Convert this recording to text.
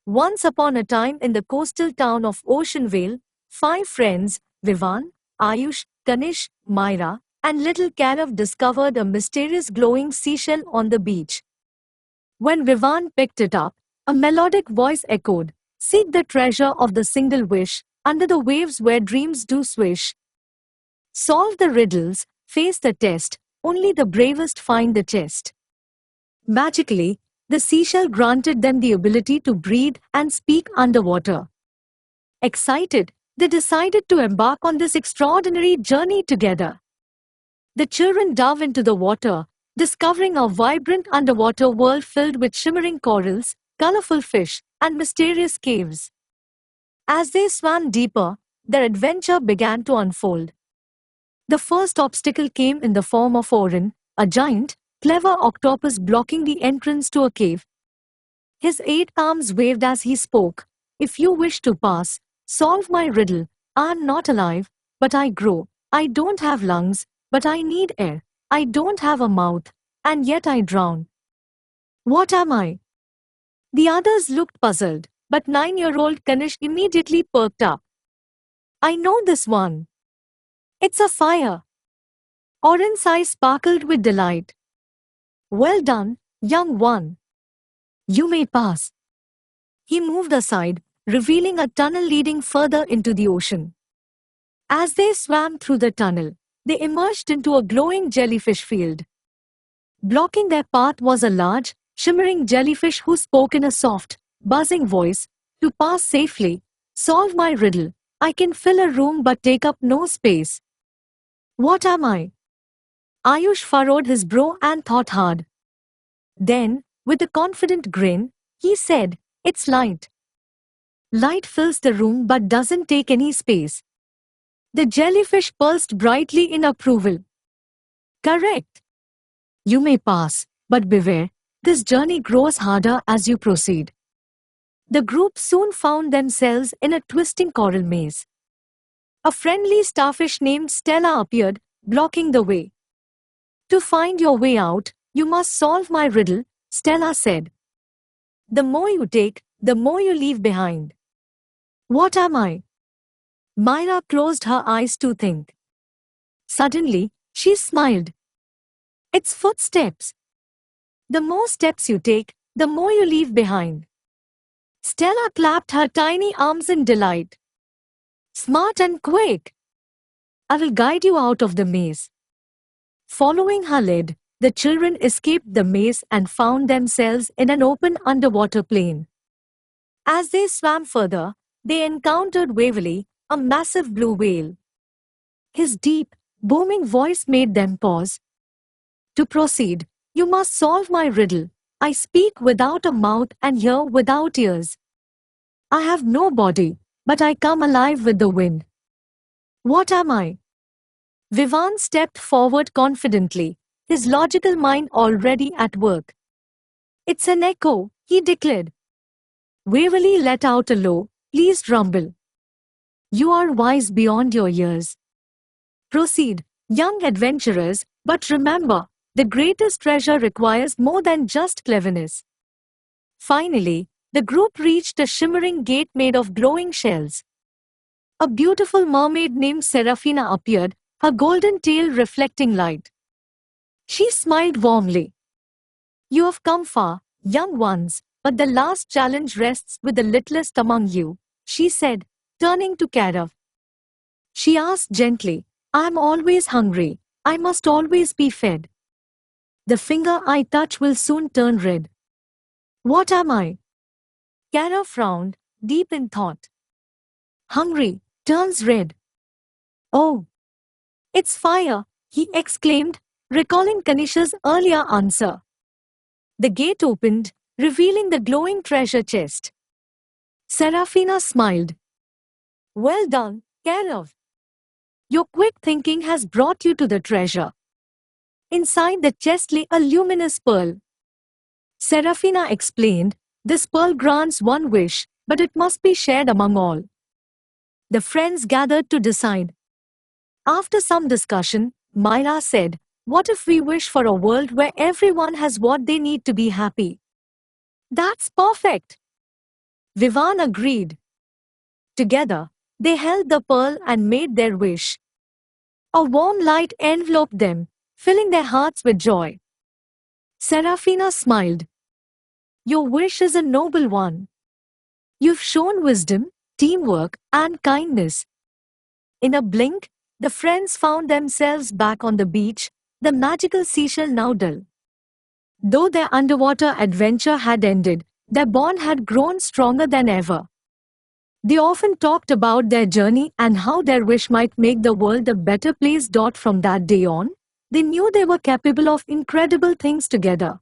Once upon a time in the coastal town of Oceanvale, 5 friends, Vivan, Ayush, Kanish, Myra, and little Carav discovered a mysterious glowing seashell on the beach. When Vivan picked it up, a melodic voice echoed, "Seek the treasure of the single wish, under the waves where dreams do swish. Solve the riddles, face the test, only the bravest find the chest." Magically, the seashell granted them the ability to breathe and speak underwater. Excited, they decided to embark on this extraordinary journey together. The children dove into the water, discovering a vibrant underwater world filled with shimmering corals, colorful fish, and mysterious caves. As they swam deeper, their adventure began to unfold. The first obstacle came in the form of Orin, a giant, clever octopus blocking the entrance to a cave. His 8 arms waved as he spoke. "If you wish to pass, solve my riddle. I am not alive, but I grow. I don't have lungs, but I need air. I don't have a mouth, and yet I drown. What am I?" The others looked puzzled, but 9-year-old Kanish immediately perked up. "I know this one. It's a fire." Orin's eyes sparkled with delight. "Well done, young one. You may pass." He moved aside, revealing a tunnel leading further into the ocean. As they swam through the tunnel, they emerged into a glowing jellyfish field. Blocking their path was a large, shimmering jellyfish who spoke in a soft, buzzing voice. "To pass safely, solve my riddle. I can fill a room but take up no space. What am I?" Ayush furrowed his brow and thought hard. Then, with a confident grin, he said, "It's light. Light fills the room but doesn't take any space." The jellyfish pulsed brightly in approval. "Correct. You may pass, but beware, this journey grows harder as you proceed." The group soon found themselves in a twisting coral maze. A friendly starfish named Stella appeared, blocking the way. "To find your way out, you must solve my riddle," Stella said. "The more you take, the more you leave behind." What am I? Myra closed her eyes to think. Suddenly, she smiled. It's footsteps. The more steps you take, the more you leave behind. Stella clapped her tiny arms in delight. Smart and quick. I will guide you out of the maze. Following her lead, the children escaped the maze and found themselves in an open underwater plain. As they swam further, they encountered Waverly, a massive blue whale. His deep, booming voice made them pause. To proceed, you must solve my riddle. I speak without a mouth and hear without ears. I have no body, but I come alive with the wind. What am I? Vivan stepped forward confidently, his logical mind already at work. It's an echo, he declared. Waverly let out a low, pleased rumble. You are wise beyond your years. Proceed, young adventurers, but remember, the greatest treasure requires more than just cleverness. Finally, the group reached a shimmering gate made of glowing shells. A beautiful mermaid named Serafina appeared, her golden tail reflecting light. She smiled warmly. You have come far, young ones, but the last challenge rests with the littlest among you, she said, turning to Carav. She asked gently, I am always hungry, I must always be fed. The finger I touch will soon turn red. What am I? Carav frowned, deep in thought. Hungry, turns red. Oh, it's fire, he exclaimed, recalling Kanish's earlier answer. The gate opened, revealing the glowing treasure chest. Serafina smiled. Well done, Carav. Your quick thinking has brought you to the treasure. Inside the chest lay a luminous pearl. Serafina explained, this pearl grants one wish, but it must be shared among all. The friends gathered to decide. After some discussion, Myra said, what if we wish for a world where everyone has what they need to be happy? That's perfect. Vivan agreed. Together, they held the pearl and made their wish. A warm light enveloped them, filling their hearts with joy. Serafina smiled. Your wish is a noble one. You've shown wisdom, teamwork, and kindness. In a blink, the friends found themselves back on the beach, the magical seashell now dull. Though their underwater adventure had ended, their bond had grown stronger than ever. They often talked about their journey and how their wish might make the world a better place. From that day on, they knew they were capable of incredible things together.